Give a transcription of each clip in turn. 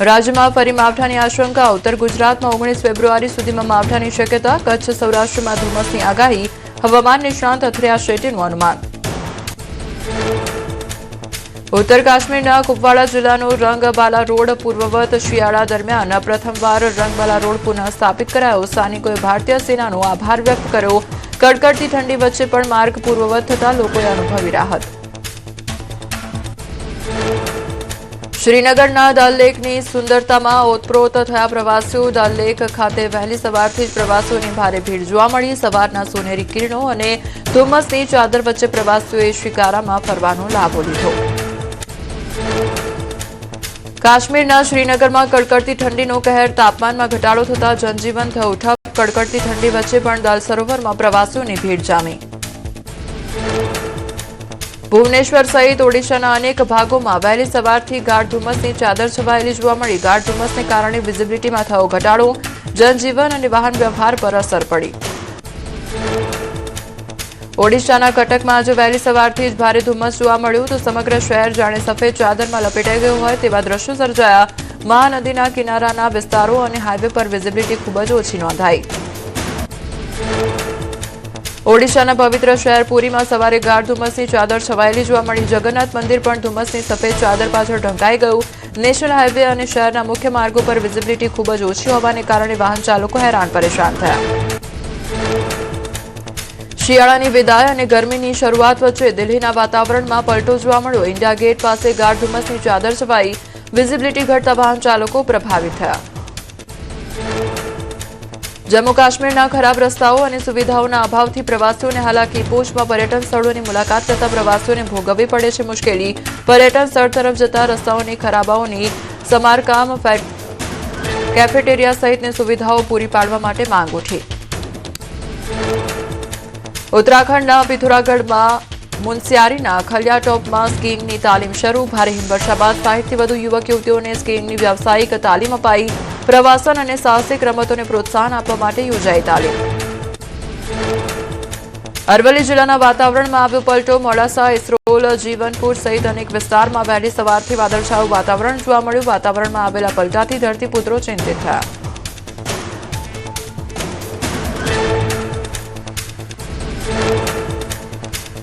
રાજ્યમાં ફરી માવઠાની આશંકા. ઉત્તર ગુજરાતમાં 19 ફેબ્રુઆરી સુધીમાં માવઠાની શક્યતા. કચ્છ સૌરાષ્ટ્રમાં ધુમ્મસની આગાહી. હવામાન નિષ્ણાંત અથિયા શેટ્ટીનું અનુમાન. ઉત્તર કાશ્મીરના કુપવાડા જિલ્લાનો રંગબાલા રોડ પૂર્વવત શિયાળા દરમિયાન પ્રથમવાર રંગબાલા રોડ પુનઃ સ્થાપિત કરાયો. સ્થાનિકોએ ભારતીય સેનાનો આભાર વ્યક્ત કર્યો. કડકડતી ઠંડી વચ્ચે પણ માર્ગ પૂર્વવત થતા લોકોએ અનુભવી રાહત. શ્રીનગરના દલ લેકની સુંદરતામાં ઓતપ્રોત થયા પ્રવાસીઓ. દલ લેક ખાતે વહેલી સવારથી જ પ્રવાસીઓની ભારે ભીડ જોવા મળી. સવારના સોનેરી કિરણો અને ધુમ્મસની ચાદર વચ્ચે પ્રવાસીઓએ શિકારામાં ફરવાનો લાભો લીધો. કાશ્મીરના શ્રીનગરમાં કડકડતી ઠંડીનો કહેર. તાપમાનમાં ઘટાડો થતા જનજીવન થયું ઠપ. કડકડતી ઠંડી વચ્ચે પણ દલ સરોવરમાં પ્રવાસીઓની ભીડ જામી. ભુવનેશ્વર સહિત ઓડિશાના અનેક ભાગોમાં વહેલી સવારથી ગાઢ ધુમ્મસની ચાદર છવાયેલી જોવા મળી. ગાઢ ધુમ્મસને કારણે વિઝિબિલિટીમાં થયો ઘટાડો. જનજીવન અને વાહન વ્યવહાર પર અસર પડી. ઓડિશાના કટકમાં આજે વહેલી સવારથી જ ભારે ધુમ્મસ જોવા મળ્યું તો સમગ્ર શહેર જાણે સફેદ ચાદરમાં લપેટાઈ ગયું હોય તેવા દ્રશ્યો સર્જાયા. મહાનદીના કિનારાના વિસ્તારો અને હાઈવે પર વિઝિબિલિટી ખૂબ જ ઓછી નોંધાઈ. ઓડિશાના પવિત્ર શહેર પુરીમાં સવારે ગાઢ ધુમ્મસની ચાદર છવાયેલી જોવા મળી. જગન્નાથ મંદિર પણ ધુમ્મસની સફેદ ચાદર પાછળ ઢંકાઈ ગયું. નેશનલ હાઈવે અને શહેરના મુખ્ય માર્ગો પર વિઝિબિલિટી ખૂબ જ ઓછી હોવાને કારણે વાહન ચાલકો હેરાન પરેશાન થયા. શિયાળાની વિદાય અને ગરમીની શરૂઆત વચ્ચે દિલ્હીના વાતાવરણમાં પલટો જોવા મળ્યો. ઇન્ડિયા ગેટ પાસે ગાઢ ધુમ્મસની ચાદર છવાઈ. વિઝિબિલિટી ઘટતા વાહન ચાલકો પ્રભાવિત થયા. જમ્મુ કાશ્મીરના ખરાબ રસ્તાઓ અને સુવિધાઓના અભાવથી પ્રવાસીઓને હાલાકી. પોચમાં પર્યટન સ્થળોની મુલાકાત લેતા પ્રવાસીઓને ભોગવવી પડે છે મુશ્કેલી. પર્યટન સ્થળ તરફ જતા રસ્તાઓની ખરાબાઓની સમારકામ, કેફેટેરિયા સહિતની સુવિધાઓ પૂરી પાડવા માટે માંગ ઉઠી. ઉત્તરાખંડના પિથોરાગઢમાં મુનસ્યારીના ખલિયા ટોપમાં સ્કીઇંગની તાલીમ શરૂ. ભારે હિમવર્ષા બાદ 60થી વધુ યુવક યુવતીઓને સ્કીઇંગની વ્યાવસાયિક તાલીમ અપાઈ. પ્રવાસન અને સાહસિક રમતોને પ્રોત્સાહન આપવા માટે યોજાઈ તાલીમ. અરવલ્લી જિલ્લાના વાતાવરણમાં આવ્યો પલટો. મોડાસા, ઇસરોલ, જીવનપુર સહિત અનેક વિસ્તારમાં વહેલી સવારથી વાદળછાયું વાતાવરણ જોવા મળ્યું. વાતાવરણમાં આવેલા પલટાથી ધરતીપુત્રો ચિંતિત થયા.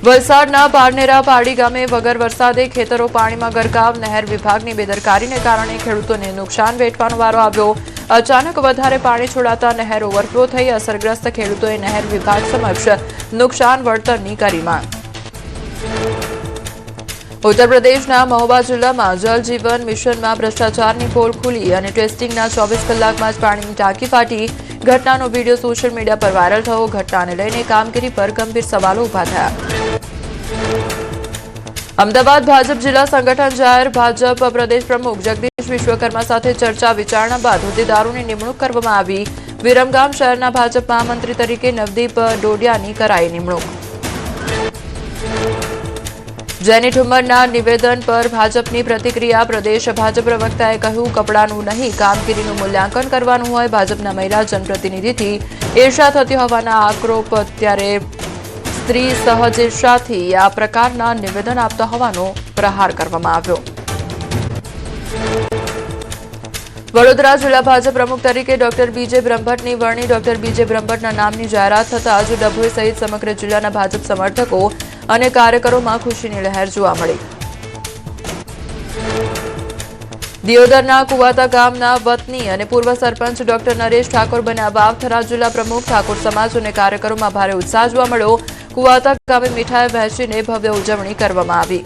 વલસાડના પારનેરા પાડી ગામે વગર વરસાદે ખેતરો પાણીમાં ગરકાવ. નહેર વિભાગની બેદરકારીને કારણે ખેડૂતોને નુકસાન વેઠવાનો વારો આવ્યો. અચાનક વધારે પાણી છોડાતા નહેર ઓવરફ્લો થઈ. અસરગ્રસ્ત ખેડૂતોએ નહેર વિભાગ સમક્ષ નુકસાન વળતરની કરી માંગ. ઉત્તર પ્રદેશના મહોબા જિલ્લામાં જલ જીવન મિશનમાં ભ્રષ્ટાચારની પોલ ખુલી અને ટેસ્ટિંગના 24 કલાકમાં જ પાણીની ટાંકી ફાટી. ઘટનાનો વિડીયો સોશિયલ મીડિયા પર વાયરલ થયો. ઘટનાને લઈને કામગીરી પર ગંભીર સવાલો ઉભા થયા. અમદાવાદ ભાજપ જિલ્લા સંગઠન જાહેર. ભાજપ પ્રદેશ પ્રમુખ જગદીશ વિશ્વકર્મા સાથે ચર્ચા વિચારણા બાદ હોદ્દેદારોની નિમણૂક કરવામાં આવી. વિરમગામ શહેરના ભાજપ મહામંત્રી તરીકે નવદીપ ડોડિયાની કરાઈ નિમણૂક. જેની ઠુમ્મરના નિવેદન પર ભાજપની પ્રતિક્રિયા. પ્રદેશ ભાજપ પ્રવક્તાએ કહ્યું, કપડાનું નહીં કામગીરીનું મૂલ્યાંકન કરવાનું હોય. ભાજપના મહિલા જનપ્રતિનિધિથી ઈર્ષા થતી હોવાના આક્ષેપ. અત્યારે સ્ત્રી સહજ ઈર્ષાથી આ પ્રકારના નિવેદન આપતા હોવાનો પ્રહાર કરવામાં આવ્યો. વડોદરા જિલ્લા ભાજપ પ્રમુખ તરીકે ડોક્ટર બીજે બ્રહ્મભટ્ટની વરણી. ડોક્ટર બીજે બ્રહ્મભટ્ટના નામની જાહેરાત થતાં જ ડભોઈ સહિત સમગ્ર જિલ્લાના ભાજપ સમર્થકો અને કાર્યકરોમાં ખુશીની લહેર જોવા મળી. દિયોદરના કુવાતા ગામના વતની અને પૂર્વ સરપંચ ડોક્ટર નરેશ ઠાકોર બન્યા વાવથરા જિલ્લા પ્રમુખ. ઠાકોર સમાજ અને કાર્યકરોમાં ભારે ઉત્સાહ જોવા મળ્યો. કુવાતા ગામે મીઠાઈ વહેંચીને ભવ્ય ઉજવણી કરવામાં આવી.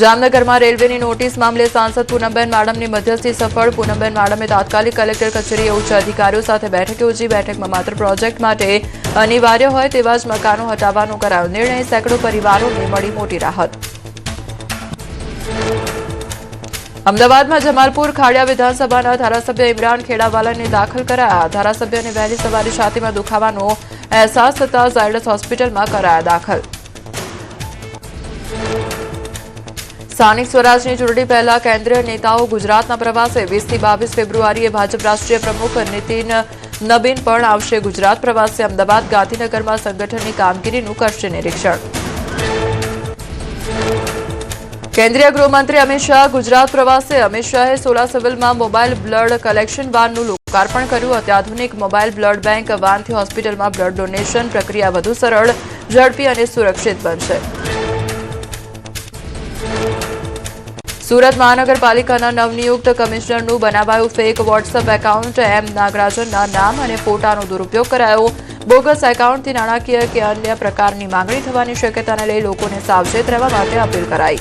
જામનગરમાં રેલવેની નોટિસ મામલે સાંસદ પૂનમબેન માડમની મધ્યસ્થી સફળ. પૂનમબેન માડમે તાત્કાલિક કલેક્ટર કચેરીએ ઉચ્ચ અધિકારીઓ સાથે બેઠક યોજી. બેઠકમાં માત્ર પ્રોજેક્ટ માટે અનિવાર્ય હોય તેવા જ મકાનો હટાવવાનો કરાયો નિર્ણય. સેંકડો પરિવારોને મળી મોટી રાહત. અમદાવાદમાં જમાલપુર ખાડિયા વિધાનસભાના ધારાસભ્ય ઇમરાન ખેડાવાલાને દાખલ કરાયા. ધારાસભ્યને વહેલી સવારે છાતીમાં દુખાવાનો અહેસાસ થતા ઝાયડસ હોસ્પિટલમાં કરાયા દાખલ. સ્થાનિક સ્વરાજની ચૂંટણી પહેલા કેન્દ્રીય નેતાઓ ગુજરાતના પ્રવાસે. 20 થી 22 ફેબ્રુઆરીએ ભાજપ રાષ્ટ્રીય પ્રમુખ નીતિન નબીન પણ આવશે ગુજરાત પ્રવાસે. અમદાવાદ, ગાંધીનગરમાં સંગઠનની કામગીરીનું કરશે નિરીક્ષણ. કેન્દ્રીય ગૃહમંત્રી અમિત શાહ ગુજરાત પ્રવાસે. અમિત શાહે સોલા સિવિલમાં મોબાઈલ બ્લડ કલેક્શન વાનનું લોકાર્પણ કર્યું. અત્યાધુનિક મોબાઈલ બ્લડ બેંક વાનથી હોસ્પિટલમાં બ્લડ ડોનેશન પ્રક્રિયા વધુ સરળ, ઝડપી અને સુરક્ષિત બનશે. સુરત મહાનગરપાલિકાના નવનિયુક્ત કમિશનરનું બનાવાયું ફેક વોટ્સએપ એકાઉન્ટ. એમ નાગરાજનના નામ અને ફોટાનો દુરુપયોગ કરાયો. બોગસ એકાઉન્ટથી નાણાકીય કે અન્ય પ્રકારની માંગણી થવાની શક્યતાને લઈ લોકોને સાવચેત રહેવા માટે અપીલ કરાઈ.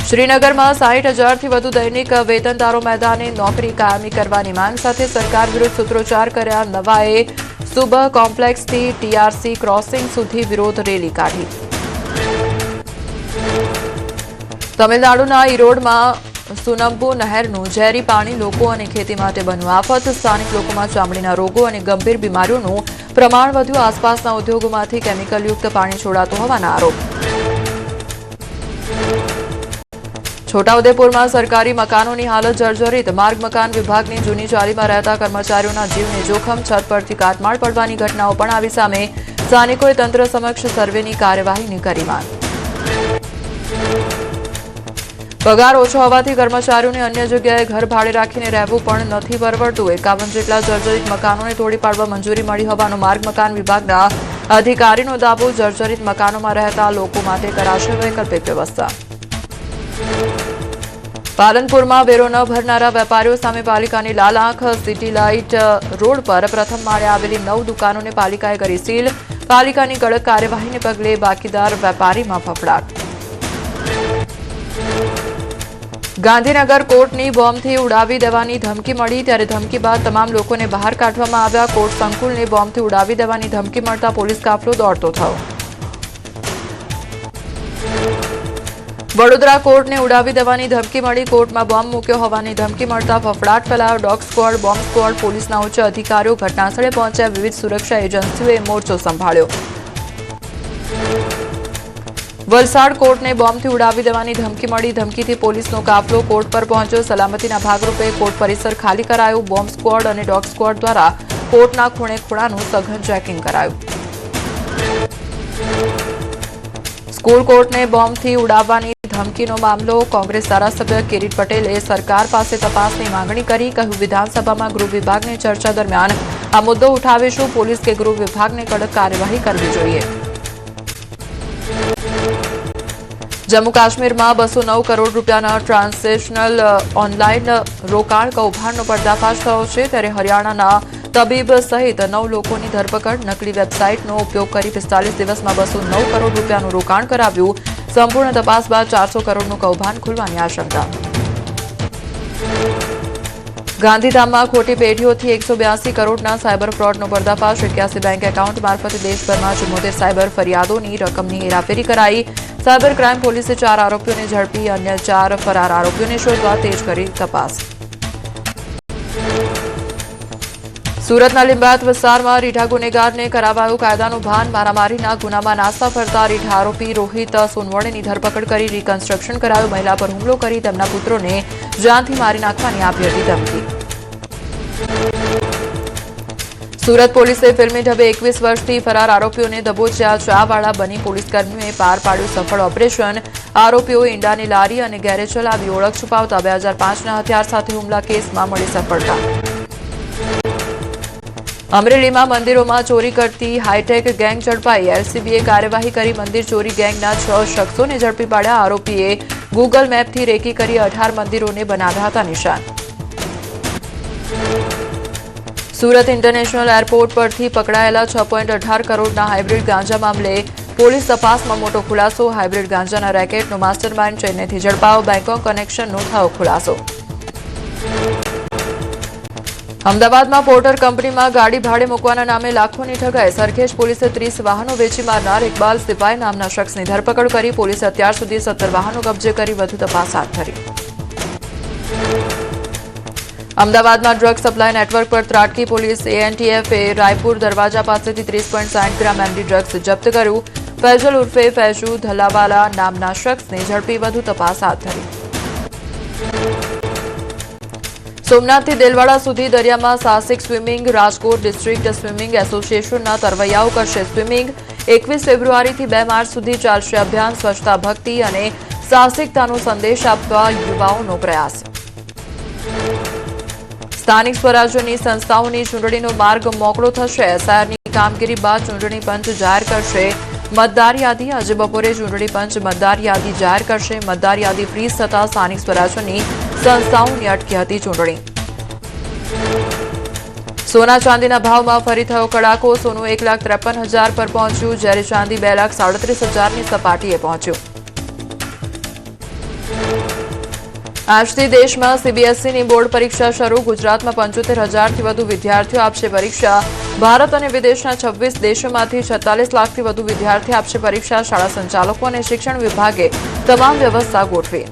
શ્રીનગરમાં 60,000થી વધુ દૈનિક વેતનદારો મેદાને. નોકરી કાયમી કરવાની માંગ સાથે સરકાર વિરુદ્ધ સૂત્રોચ્ચાર કર્યા. નવાએ સુબહ કોમ્પ્લેક્સથી ટીઆરસી ક્રોસિંગ સુધી વિરોધ રેલી કાઢી. તમિલનાડુના ઈરોડમાં સુનમ્બુ નહેરનું ઝેરી પાણી લોકો અને ખેતી માટે બન્યું આફત. સ્થાનિક લોકોમાં ચામડીના રોગો અને ગંભીર બીમારીઓનું પ્રમાણ વધ્યું. આસપાસના ઉદ્યોગોમાંથી કેમિકલયુક્ત પાણી છોડાતું હોવાના આરોપ. છોટાઉદેપુરમાં સરકારી મકાનોની હાલત જર્જરિત. માર્ગ મકાન વિભાગની જૂની ચાલીમાં રહેતા કર્મચારીઓના જીવને જોખમ. છત પરથી કાટમાળ પડવાની ઘટનાઓ પણ આવી સામે. સ્થાનિકોએ તંત્ર સમક્ષ સર્વેની કાર્યવાહીની કરી માંગ. પગાર ઓછો હોવાથી કર્મચારીઓને અન્ય જગ્યાએ ઘર ભાડે રાખીને રહેવું પણ નથી પરવડતું. 51 જેટલા જર્જરિત મકાનોને તોડી પાડવા મંજૂરી મળી હોવાનો માર્ગ મકાન વિભાગના અધિકારીનો દાવો. જર્જરિત મકાનોમાં રહેતા લોકો માટે કરાશે વૈકલ્પિક વ્યવસ્થા. પાલનપુરમાં વેરો ન ભરનારા વેપારીઓ સામે પાલિકાની લાલ આંખ. સિટી લાઇટ રોડ પર પ્રથમ માળે આવેલી 9 દુકાનોને પાલિકાએ કરી સીલ. પાલિકાની કડક કાર્યવાહીને પગલે બાકીદાર વેપારીમાં ફફડાટ. ગાંધીનગર કોર્ટની બોમ્બથી ઉડાવી દેવાની ધમકી મળી. ત્યારે ધમકી બાદ તમામ લોકોને બહાર કાઢવામાં આવ્યા. કોર્ટ સંકુલને બોમ્બથી ઉડાવી દેવાની ધમકી મળતા પોલીસ કાફલો દોડતો થયો. વડોદરા કોર્ટને ઉડાવી દેવાની ધમકી મળી. કોર્ટમાં બોમ્બ મૂક્યો હોવાની ધમકી મળતા ફફડાટ ફેલાયો. ડોગ સ્ક્વોડ, બોમ્બ સ્ક્વોડ, પોલીસના ઉચ્ચ અધિકારીઓ ઘટનાસ્થળે પહોંચ્યા. વિવિધ સુરક્ષા એજન્સીઓએ મોરચો સંભાળ્યો. વલસાડ કોર્ટને બોમ્બથી ઉડાવી દેવાની ધમકી મળી. ધમકીથી પોલીસનો કાફલો કોર્ટ પર પહોંચ્યો. સલામતીના ભાગરૂપે કોર્ટ પરિસર ખાલી કરાયું. બોમ્બ સ્ક્વોડ અને ડોગ સ્ક્વોડ દ્વારા કોર્ટના ખૂણે ખૂણાનું સઘન ચેકિંગ કરાયું. સ્કૂલ કોર્ટને બોમ્બથી ઉડાવવાની ધમકીનો મામલો. કોંગ્રેસ ધારાસભ્ય કિરીટ પટેલે સરકાર પાસે તપાસની માંગણી કરી. કહ્યું, વિધાનસભામાં ગૃહ વિભાગની ચર્ચા દરમિયાન આ મુદ્દો ઉઠાવીશું. પોલીસ કે ગૃહ વિભાગને કડક કાર્યવાહી કરવી જોઈએ. જમ્મુ કાશ્મીરમાં 209 કરોડ રૂપિયાના ટ્રાન્ઝેક્શનલ ઓનલાઈન રોકાણ કૌભાંડનો પર્દાફાશ થયો છે. ત્યારે હરિયાણાના તબીબ સહિત 9 લોકોની ધરપકડ. નકલી વેબસાઇટનો ઉપયોગ કરી 45 દિવસમાં 209 કરોડ રૂપિયાનું રોકાણ કરાવ્યું. સંપૂર્ણ તપાસ બાદ 400 કરોડનું કૌભાંડ ખુલવાની આશંકા. ગાંધીધામમાં ખોટી પેઢીઓથી 182 કરોડના સાયબર ફ્રોડનો પર્દાફાશ. 81 બેંક એકાઉન્ટ મારફતે દેશભરમાં 74 સાયબર ફરિયાદોની રકમની હેરાફેરી કરાઈ. સાયબર ક્રાઇમ પોલીસે 4 આરોપીઓને ઝડપી. અન્ય 4 ફરાર આરોપીઓને શોધવા તેજ કરી તપાસ. સુરતના લીંબાયત વિસ્તારમાં રીઢા ગુનેગારને કરાવાયું કાયદાનું ભાન. મારામારીના ગુનામાં નાસ્તા ફરતા રીઢા આરોપી રોહિત સોનવણેની ધરપકડ કરી રિકન્સ્ટ્રક્શન કરાયું. મહિલા પર હુમલો કરી તેમના પુત્રોને જાનથી મારી નાખવાની આપી હતી ધમકી. સુરત પોલીસે ફિલ્મી ઢબે 21 વર્ષથી ફરાર આરોપીઓને દબોચ્યા. ચાવાળા બની પોલીસકર્મીઓએ પાર પાડ્યું સફળ ઓપરેશન. આરોપીઓ ઈંડાની લારી અને ગેરેજ ચલાવી ઓળખ છુપાવતા 2005ના હથિયાર સાથે હુમલા કેસમાં મળી સફળતા. અમરેલીમાં મંદિરોમાં ચોરી કરતી હાઈટેક ગેંગ ઝડપાઈ. એલસીબીએ કાર્યવાહી કરી મંદિર ચોરી ગેંગના 6 શખ્સોને ઝડપી પાડ્યા. આરોપીએ ગૂગલ મેપથી રેકી કરી 18 મંદિરોને બનાવ્યા હતા નિશાન. સુરત ઇન્ટરનેશનલ એરપોર્ટ પરથી પકડાયેલા 6.18 કરોડના હાઇબ્રિડ ગાંજા મામલે પોલીસ તપાસમાં મોટો ખુલાસો. હાઇબ્રિડ ગાંજાના રેકેટનો માસ્ટરમાઇન્ડ ચેન્નઈથી ઝડપાયો. બેંકોક કનેક્શનનો થયો ખુલાસો. અમદાવાદમાં પોર્ટર કંપનીમાં ગાડી ભાડે મૂકવાના નામે લાખોની ઠગાઈ. સરખેજ પોલીસે 30 વાહનો વેચી મારનાર ઇકબાલ સિપાઈ નામના શખ્સની ધરપકડ કરી. પોલીસે અત્યાર સુધી 17 વાહનો કબજે કરી વધુ તપાસ હાથ ધરી. અમદાવાદમાં ડ્રગ સપ્લાય નેટવર્ક પર ત્રાટકી પોલીસ. એએનટીએફે રાયપુર દરવાજા પાસેથી 30.60 ગ્રામ એમડી ડ્રગ્સ જપ્ત કર્યું. ફૈઝલ ઉર્ફે ફૈજુ ધલાવાલા નામના શખ્સને ઝડપી વધુ તપાસ હાથ ધરી. સોમનાથથી દેલવાડા સુધી દરિયામાં સાહસિક સ્વિમિંગ. રાજકોટ ડિસ્ટ્રિક્ટ સ્વિમિંગ એસોસિએશનના તરવૈયાઓ કરશે સ્વિમિંગ. 21 ફેબ્રુઆરીથી 2 માર્ચ સુધી ચાલશે અભિયાન સ્વચ્છતા ભક્તિ અને સાહસિકતાનો સંદેશ આપવા યુવાઓનો પ્રયાસ. સ્થાનિક સ્વરાજ્યની સંસ્થાઓની ચૂંટણીનો માર્ગ મોકળો થશે. એસઆઈઆરની કામગીરી બાદ ચૂંટણી પંચ જાહેર કરશે મતદાર યાદી. આજે બપોરે ચૂંટણી પંચ મતદાર યાદી જાહેર કરશે. મતદાર યાદી ફ્રીઝ થતા સ્થાનિક સ્વરાજ્યની સંસ્થાઓની અટકી હતી ચૂંટણી. સોના ચાંદીના ભાવમાં ફરી થયો કડાકો. સોનું 1,53,000 પર પહોંચ્યું, જ્યારે ચાંદી 2,37,000ની સપાટીએ પહોંચ્યું. આજથી દેશમાં સીબીએસઈની બોર્ડ પરીક્ષા શરૂ. ગુજરાતમાં 75,000થી વધુ વિદ્યાર્થીઓ આપશે પરીક્ષા. ભારત અને વિદેશના 26 દેશોમાંથી 46 લાખથી વધુ વિદ્યાર્થી આપશે પરીક્ષા. શાળા સંચાલકો અને શિક્ષણ વિભાગે તમામ વ્યવસ્થા ગોઠવી.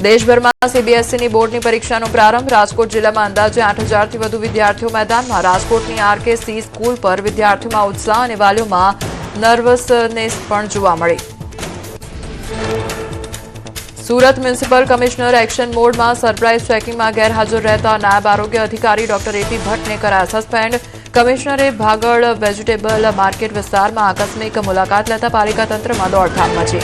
દેશભરમાં સીબીએસઈની બોર્ડની પરીક્ષાનો પ્રારંભ. રાજકોટ જિલ્લામાં અંદાજે 8,000થી વધુ વિદ્યાર્થીઓ મેદાનમાં. રાજકોટની આરકેસી સ્કૂલ પર વિદ્યાર્થીઓમાં ઉત્સાહ અને વાલીઓમાં નર્વસનેસ પણ જોવા મળી. સુરત મ્યુનિસિપલ કમિશનર એક્શન મોડમાં. સરપ્રાઇઝ ચેકિંગમાં ગેરહાજર રહેતા નાયબ આરોગ્ય અધિકારી ડોક્ટર એપી ભટ્ટને કરાયા સસ્પેન્ડ. કમિશનરે ભાગળ વેજીટેબલ માર્કેટ વિસ્તારમાં આકસ્મિક મુલાકાત લેતા પાલિકા તંત્રમાં દોડધામ મચી.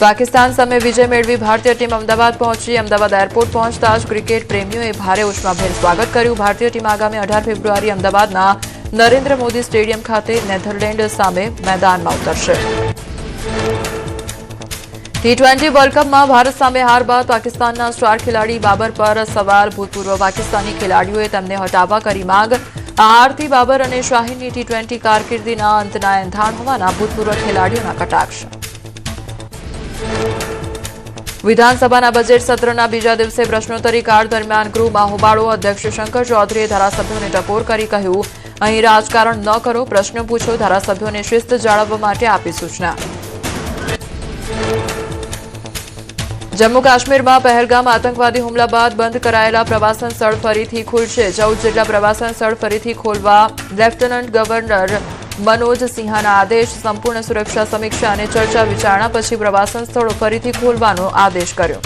પાકિસ્તાન સામે વિજય મેળવી ભારતીય ટીમ અમદાવાદ પહોંચી. અમદાવાદ એરપોર્ટ પહોંચતા જ ક્રિકેટ પ્રેમીઓએ ભારે ઉષ્માભેર સ્વાગત કર્યું. ભારતીય ટીમ આગામી 18 ફેબ્રુઆરી અમદાવાદના નરેન્દ્ર મોદી સ્ટેડિયમ ખાતે નેધરલેન્ડ સામે મેદાનમાં ઉતરશે. T20 વર્લ્ડ કપમાં ભારત સામે હાર બાદ પાકિસ્તાનના સ્ટાર ખેલાડી બાબર પર સવાલ. ભૂતપૂર્વ પાકિસ્તાની ખેલાડીઓએ તેમને હટાવવા કરી માંગ. આ હારથી બાબર અને શાહીનની T20 કારકિર્દીના અંતના એંધાણ હોવાના ભૂતપૂર્વ ખેલાડીઓના કટાક્ષ. વિધાનસભાના બજેટ સત્રના બીજા દિવસે પ્રશ્નોત્તરી કાળ દરમિયાન ગૃહમાં હોબાળો. અધ્યક્ષ શંકર ચૌધરીએ ધારાસભ્યોને ટકોર કરી કહ્યું, અહીં રાજકારણ ન કરો, પ્રશ્નો પૂછો. ધારાસભ્યોને શિસ્ત જાળવવા માટે આપી સૂચના. જમ્મુ કાશ્મીરમાં પહેલગામ આતંકવાદી હુમલા બાદ બંધ કરાયેલા પ્રવાસન સ્થળ ફરીથી ખુલશે. 14 જેટલા પ્રવાસન સ્થળ ફરીથી ખોલવા લેફ્ટનન્ટ ગવર્નર મનોજ સિંહાના આદેશ. સંપૂર્ણ સુરક્ષા સમીક્ષા અને ચર્ચા વિચારણા પછી પ્રવાસન સ્થળો ફરીથી ખોલવાનો આદેશ કર્યો.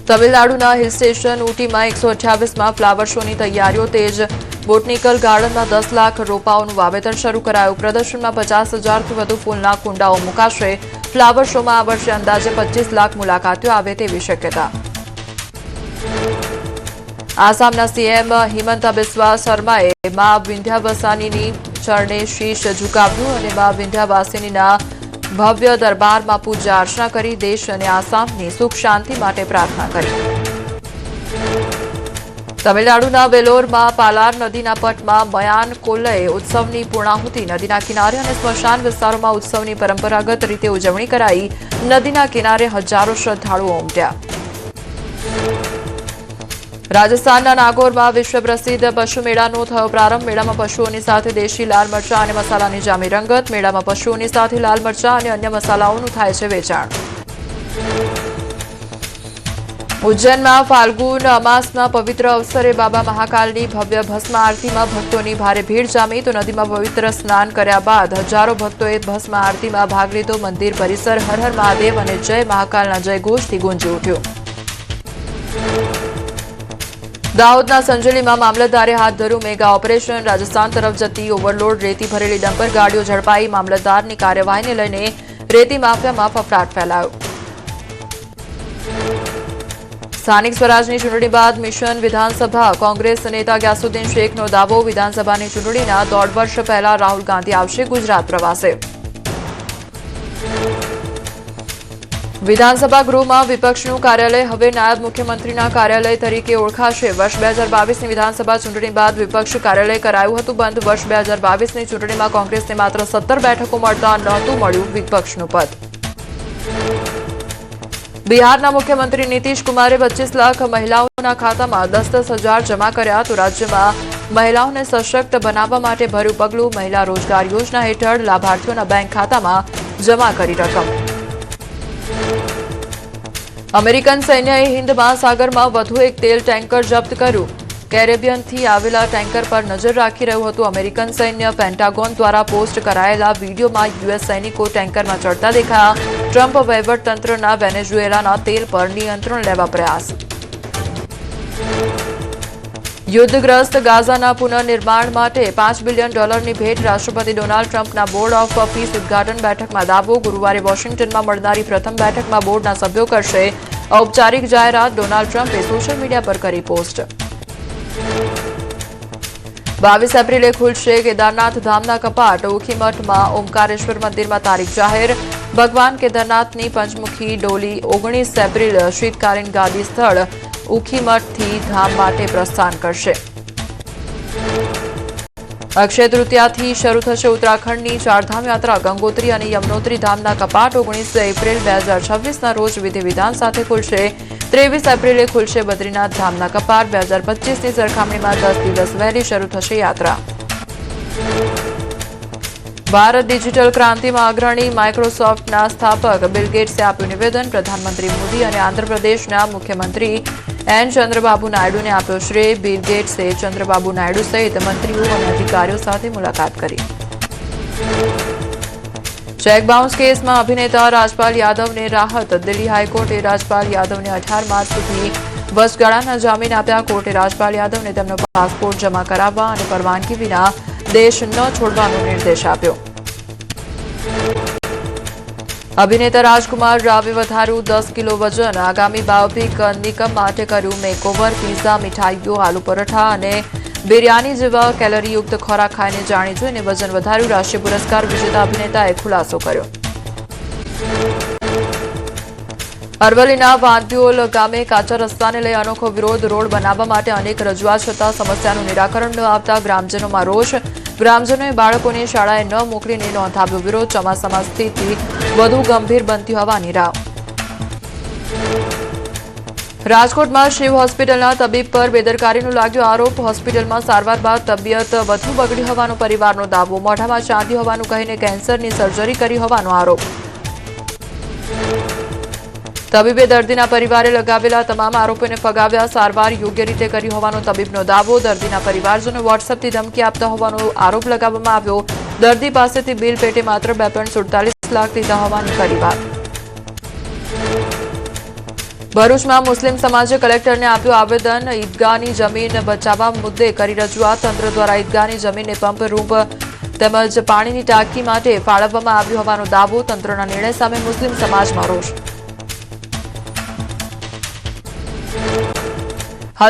તમિલનાડુના હિલ સ્ટેશન ઊટીમાં 128માં ફ્લાવર શોની તૈયારીઓ તેજ. બોટનિકલ ગાર્ડનમાં 10 લાખ રોપાઓનું વાવેતર શરૂ કરાયું. પ્રદર્શનમાં 50,000થી વધુ ફૂલના કુંડાઓ મુકાશે. ફ્લાવર શોમાં આ વર્ષે અંદાજે 25 લાખ મુલાકાતીઓ આવે તેવી શક્યતા. આસામના સીએમ હિમંતા બિસ્વા શર્માએ મા વિંધ્યાવાસિનીની ચરણે શીશ ઝુકાવ્યું અને મા વિંધ્યાવાસિનીના ભવ્ય દરબારમાં પૂજા અર્ચના કરી. દેશ અને આસામની સુખ શાંતિ માટે પ્રાર્થના કરી. તમિલનાડુના વેલોરમાં પાલાર નદીના પટમાં મયાન કોલ્લએ ઉત્સવની પૂર્ણાહુતિ. નદીના કિનારે અને સ્મશાન વિસ્તારોમાં ઉત્સવની પરંપરાગત રીતે ઉજવણી કરાઈ. નદીના કિનારે હજારો શ્રદ્ધાળુઓ ઉમટ્યા. રાજસ્થાનના નાગૌરમાં વિશ્વ પ્રસિદ્ધ પશુ મેળાનો થયો પ્રારંભ. મેળામાં પશુઓની સાથે દેશી લાલ મરચાં અને મસાલાની જામી રંગત. મેળામાં પશુઓની સાથે લાલ મરચાં અને અન્ય મસાલાઓનું થાય છે વેચાણ. ઉજ્જૈનમાં ફાલ્ગુન અમાસના પવિત્ર અવસરે બાબા મહાકાલની ભવ્ય ભસ્મ આરતીમાં ભક્તોની ભારે ભીડ જામી. તો નદીમાં પવિત્ર સ્નાન કર્યા બાદ હજારો ભક્તોએ ભસ્મ આરતીમાં ભાગ લીધો. મંદિર પરિસર હર હર મહાદેવ અને જય મહાકાલના જયઘોષથી ગુંજી ઉઠ્યું. દાહોદના સંજેલીમાં મામલતદારે હાથ ધર્યું મેગા ઓપરેશન. રાજસ્થાન તરફ જતી ઓવરલોડ રેતી ભરેલી ડમ્પર ગાડીઓ ઝડપાઈ. મામલતદારની કાર્યવાહીને લઈને રેતી માફિયામાં ફફડાટ ફેલાયો. સ્થાનિક સ્વરાજની ચૂંટણી બાદ મિશન વિધાનસભા. કોંગ્રેસ નેતા ગ્યાસુદ્દીન શેખનો દાવો. વિધાનસભાની ચૂંટણીના 1.5 વર્ષ પહેલા રાહુલ ગાંધી આવશે ગુજરાત પ્રવાસે. વિધાનસભા ગૃહમાં વિપક્ષનું કાર્યાલય હવે નાયબ મુખ્યમંત્રીના કાર્યાલય તરીકે ઓળખાશે. વર્ષ 2022ની વિધાનસભા ચૂંટણી બાદ વિપક્ષ કાર્યાલય કરાયું હતું બંધ. વર્ષ 2022ની ચૂંટણીમાં કોંગ્રેસને માત્ર 17 બેઠકો મળતા નહોતું મળ્યું વિપક્ષનું પદ. બિહારના મુખ્યમંત્રી નીતિશ કુમારે 25 લાખ મહિલાઓના ખાતામાં 10,000 જમા કર્યા. તો રાજ્યમાં મહિલાઓને સશક્ત બનાવવા માટે ભર્યું પગલું. મહિલા રોજગાર યોજના હેઠળ લાભાર્થીઓના બેંક ખાતામાં જમા કરી રકમ. અમેરિકન સૈન્યએ હિન્દ મહાસાગરમાં વધુ એક તેલ ટેન્કર જપ્ત કર્યું. કેરેબિયનથી આવેલા ટેન્કર પર નજર રાખી રહ્યું હતું. અમેરિકન સૈન્ય પેન્ટાગોન દ્વારા પોસ્ટ કરાયેલા વિડીયોમાં યુએસ સૈનિકો ટેન્કરમાં ચડતા દેખાયા. ટ્રમ્પ વહીવટતંત્રના વેનેઝુએલાના તેલ પર નિયંત્રણ લેવા પ્રયાસ. યુદ્ધગ્રસ્ત ગાઝાના પુનઃનિર્માણ માટે $5 બિલિયન ભેટ રાષ્ટ્રપતિ ડોનાલ્ડ ટ્રમ્પના બોર્ડ ઓફ પીસ ઉદ્ઘાટન બેઠકમાં દાવો ગુરુવારે વોશિંગ્ટનમાં મળનારી પ્રથમ બેઠકમાં બોર્ડના સભ્યો કરશે ઔપચારિક જાહેરાત ડોનાલ્ડ ટ્રમ્પે સોશિયલ મીડિયા પર કરી પોસ્ટ 22 એપ્રિલે ખુલશે કેદારનાથ ધામના કપાટ ઉખીમઠમાં ઓમકારેશ્વર મંદિરમાં તારીખ જાહેર ભગવાન કેદારનાથની પંચમુખી ડોલી 19 એપ્રિલ શીતકાલીન ગાદી સ્થળ ઉખીમઠથી ધામ માટે પ્રસ્થાન કરશે અક્ષય તૃતીયાથી શરૂ થશે ઉત્તરાખંડની ચારધામ યાત્રા ગંગોત્રી અને યમનોત્રી ધામના કપાટ 19 એપ્રિલ 2026ના રોજ વિધિ વિધાન સાથે ખુલશે 23 એપ્રિલે ખુલશે બદ્રીનાથ ધામના કપાટ 2025ની સરખામણીમાં 10 દિવસ વહેલી શરૂ થશે યાત્રા ભારત ડિજિટલ ક્રાંતિમાં અગ્રણી માઇક્રોસોફ્ટના સ્થાપક બિલ ગેટ્સે આપ્યું નિવેદન પ્રધાનમંત્રી મોદી અને આંધ્રપ્રદેશના મુખ્યમંત્રી એન ચંદ્રબાબુ નાયડુને આપ્યો શ્રેય બિલ ગેટ્સે ચંદ્રબાબુ નાયડુ સહિત મંત્રીઓ અને અધિકારીઓ સાથે મુલાકાત કરી ચેક બાઉન્સ કેસમાં અભિનેતા રાજપાલ યાદવને રાહત દિલ્હી હાઈકોર્ટે રાજપાલ યાદવને 18 માર્ચ સુધી વચગાળાના જામીન આપ્યા કોર્ટે રાજપાલ યાદવને તેમનો પાસપોર્ટ જમા કરાવવા અને પરવાનગી વિના દેશ ન છોડવાનો નિર્દેશ આપ્યો અભિનેતા રાજકુમાર રાવે વધાર્યું 10 કિલો વજન આગામી બાયોપિક નિકમ માટે કર્યું મેકઓવર પિઝા મીઠાઈઓ આલુ પરોઠા અને બિરયાની જેવા કેલરીયુક્ત ખોરાક ખાઈને જાણી જોઈને વજન વધાર્યું રાષ્ટ્રીય પુરસ્કાર વિજેતા અભિનેતાએ ખુલાસો કર્યો અરવલ્લીના વાંદિયોલ ગામે કાચા રસ્તાને લઈ અનોખો વિરોધ રોડ બનાવવા માટે અનેક રજૂઆત છતાં સમસ્યાનું નિરાકરણ ન આવતા ગ્રામજનોમાં રોષ ગ્રામજનોએ બાળકોને શાળાએ ન મોકલીને નોંધાવ્યો વિરોધ ચોમાસામાં સ્થિતિ વધુ ગંભીર બનતી હોવાની રાવ રાજકોટમાં શિવ હોસ્પિટલના તબીબ પર બેદરકારીનો લાગ્યો આરોપ હોસ્પિટલમાં સારવાર બાદ તબિયત વધુ બગડી હોવાનો પરિવારનો દાવો મોઢામાં ચાંદી હોવાનું કહીને કેન્સરની સર્જરી કરી હોવાનો આરોપ તબીબે દર્દીના પરિવારે લગાવેલા તમામ આરોપોને ફગાવ્યા સારવાર યોગ્ય રીતે કરી હોવાનો તબીબનો દાવો દર્દીના પરિવારજનો વોટ્સએપથી ધમકી આપતા હોવાનો આરોપ લગાવવામાં આવ્યો દર્દી પાસેથી બિલ પેટે માત્ર 2.47 લાખ લીધા હોવાની કરી વાત ભરૂચમાં મુસ્લિમ સમાજે કલેક્ટરને આપ્યું આવેદન ઈદગાહની જમીન બચાવવા મુદ્દે કરી રજૂઆત તંત્ર દ્વારા ઈદગાહની જમીનને પંપ રૂમ તેમજ પાણીની ટાંકી માટે ફાળવવામાં આવ્યું હોવાનો દાવો તંત્રના નિર્ણય સામે મુસ્લિમ સમાજમાં રોષ